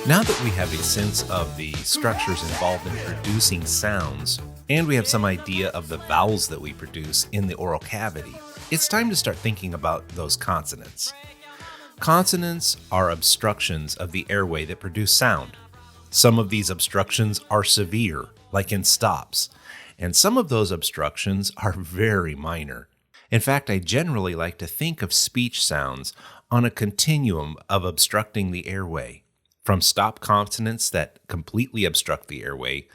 Now that we have a sense of the structures involved in producing sounds, and we have some idea of the vowels that we produce in the oral cavity, it's time to start thinking about those consonants. Consonants are obstructions of the airway that produce sound. Some of these obstructions are severe, like in stops, and some of those obstructions are very minor. In fact, I generally like to think of speech sounds on a continuum of obstructing the airway, from stop consonants that completely obstruct the airway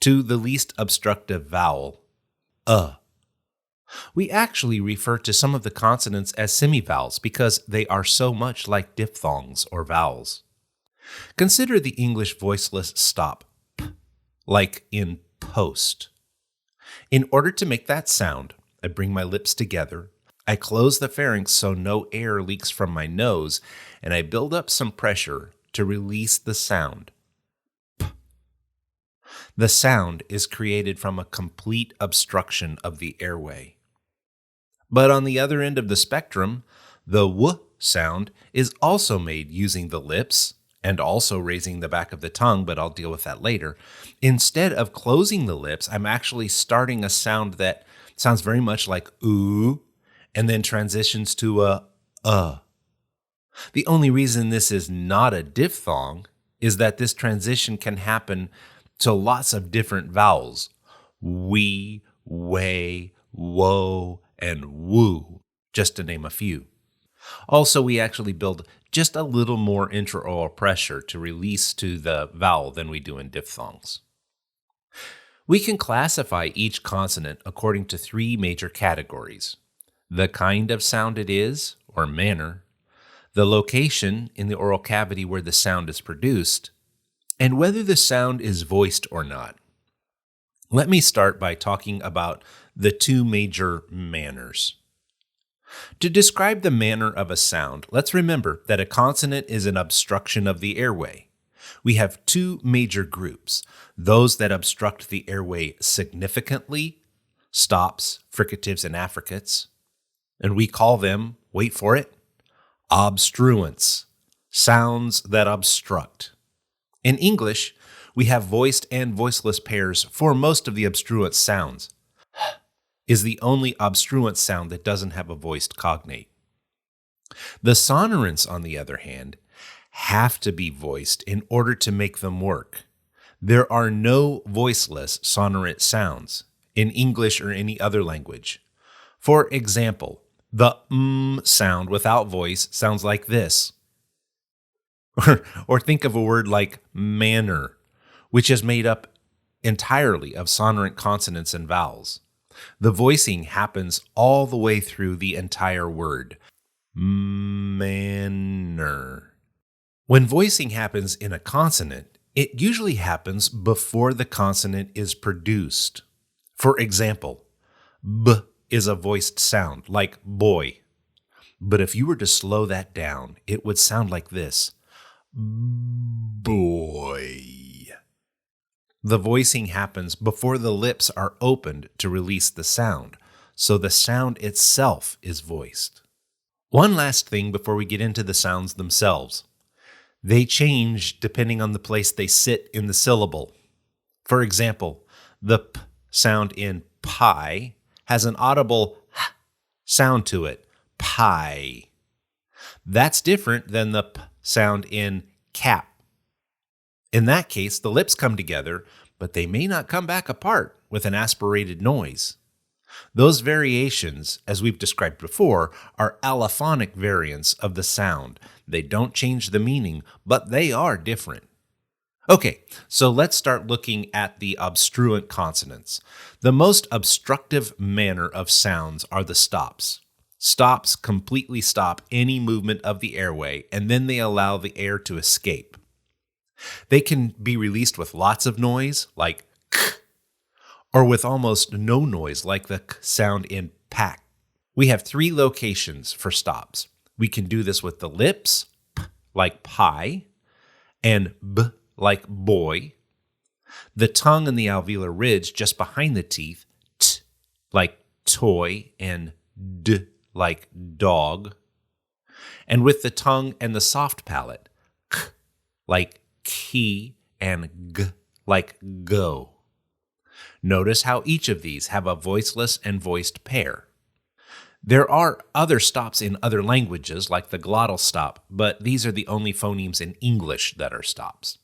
to the least obstructive vowel, We actually refer to some of the consonants as semivowels because they are so much like diphthongs or vowels. Consider the English voiceless stop, p, like in post. In order to make that sound, I bring my lips together, I close the pharynx so no air leaks from my nose, and I build up some pressure to release the sound. P. The sound is created from a complete obstruction of the airway. But on the other end of the spectrum, the w sound is also made using the lips and also raising the back of the tongue, but I'll deal with that later. Instead of closing the lips, I'm actually starting a sound that sounds very much like ooh, and then transitions to a. The only reason this is not a diphthong is that this transition can happen to lots of different vowels. We, way, woe, and woo, just to name a few. Also, we actually build just a little more intraoral pressure to release to the vowel than we do in diphthongs. We can classify each consonant according to three major categories: the kind of sound it is, or manner, the location in the oral cavity where the sound is produced, and whether the sound is voiced or not. Let me start by talking about the two major manners. To describe the manner of a sound, let's remember that a consonant is an obstruction of the airway. We have two major groups: those that obstruct the airway significantly, stops, fricatives, and affricates, and we call them, wait for it, obstruents, sounds that obstruct. In English, we have voiced and voiceless pairs for most of the obstruent sounds. Is the only obstruent sound that doesn't have a voiced cognate. The sonorants, on the other hand, have to be voiced in order to make them work. There are no voiceless sonorant sounds in English or any other language. For example, the sound without voice sounds like this. Or think of a word like manner, which is made up entirely of sonorant consonants and vowels. The voicing happens all the way through the entire word. Manner. When voicing happens in a consonant, it usually happens before the consonant is produced. For example, b is a voiced sound, like boy. But if you were to slow that down, it would sound like this. Boy. The voicing happens before the lips are opened to release the sound, so the sound itself is voiced. One last thing before we get into the sounds themselves. They change depending on the place they sit in the syllable. For example, the p sound in pie has an audible h sound to it, pie. That's different than the p sound in cap. In that case, the lips come together, but they may not come back apart with an aspirated noise. Those variations, as we've described before, are allophonic variants of the sound. They don't change the meaning, but they are different. Okay, so let's start looking at the obstruent consonants. The most obstructive manner of sounds are the stops. Stops completely stop any movement of the airway, and then they allow the air to escape. They can be released with lots of noise, like k, or with almost no noise, like the k sound in pack. We have three locations for stops. We can do this with the lips, p, like pie, and b, like boy. The tongue and the alveolar ridge just behind the teeth, t, like toy, and d, like dog. And with the tongue and the soft palate, k, like key, and g, like go. Notice how each of these have a voiceless and voiced pair. There are other stops in other languages, like the glottal stop, but these are the only phonemes in English that are stops.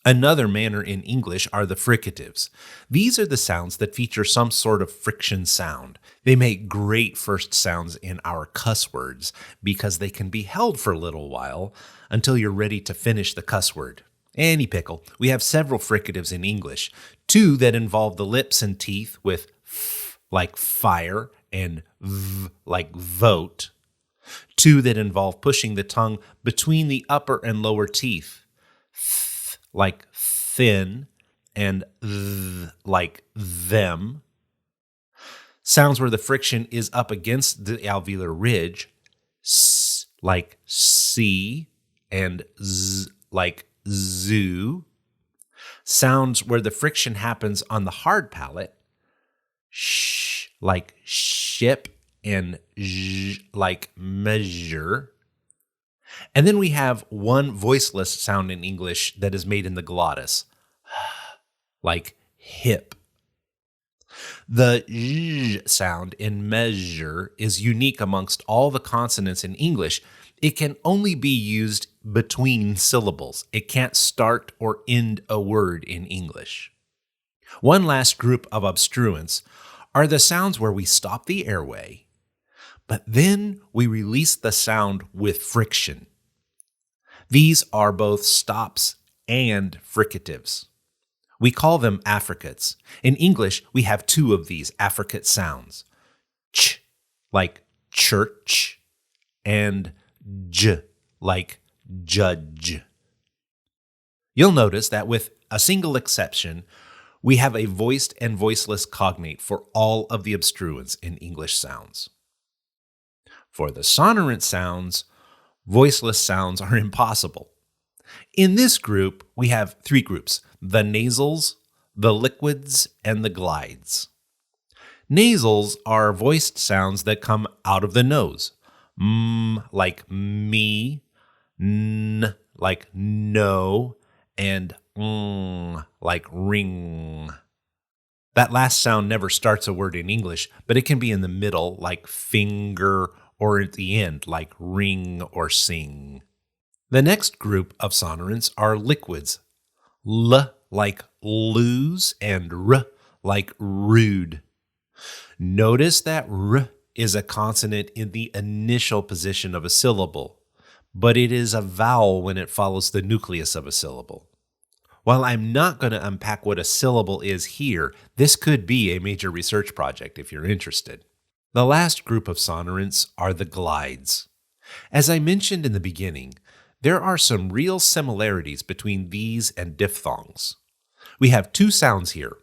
Another manner in English are the fricatives. These are the sounds that feature some sort of friction sound. They make great first sounds in our cuss words because they can be held for a little while until you're ready to finish the cuss word. Any pickle. We have several fricatives in English. 2 that involve the lips and teeth with f like fire and v like vote. 2 that involve pushing the tongue between the upper and lower teeth. Th like thin and th like them. Sounds where the friction is up against the alveolar ridge. S like see and z like zoo. Sounds where the friction happens on the hard palate. Sh like ship and zh like measure. And then we have one voiceless sound in English that is made in the glottis, like hip. The zh sound in measure is unique amongst all the consonants in English. It can only be used between syllables. It can't start or end a word in English. One last group of obstruents are the sounds where we stop the airway, but then we release the sound with friction. These are both stops and fricatives. We call them affricates. In English, we have 2 of these affricate sounds. Ch, like church, and j, like judge. You'll notice that with a single exception, we have a voiced and voiceless cognate for all of the obstruents in English sounds. For the sonorant sounds, voiceless sounds are impossible. In this group, we have 3 groups: the nasals, the liquids, and the glides. Nasals are voiced sounds that come out of the nose. M like me, n like no, and ng like ring. That last sound never starts a word in English, but it can be in the middle like finger or at the end like ring or sing. The next group of sonorants are liquids. L like lose and r like rude. Notice that r is a consonant in the initial position of a syllable, but it is a vowel when it follows the nucleus of a syllable. While I'm not going to unpack what a syllable is here, this could be a major research project if you're interested. The last group of sonorants are the glides. As I mentioned in the beginning, there are some real similarities between these and diphthongs. We have 2 sounds here,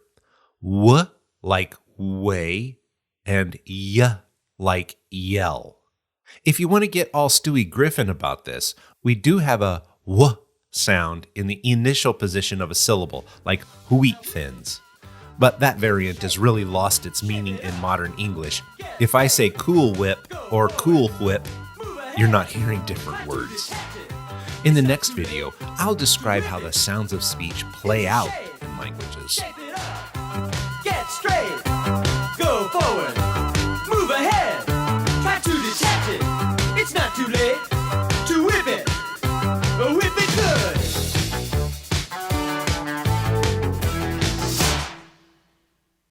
w like way and y like yell. If you want to get all Stewie Griffin about this, we do have a w sound in the initial position of a syllable, like wheat thins. But that variant has really lost its meaning in modern English. If I say cool whip or cool whip, you're not hearing different words. In the next video, I'll describe how the sounds of speech play out in languages. Get straight!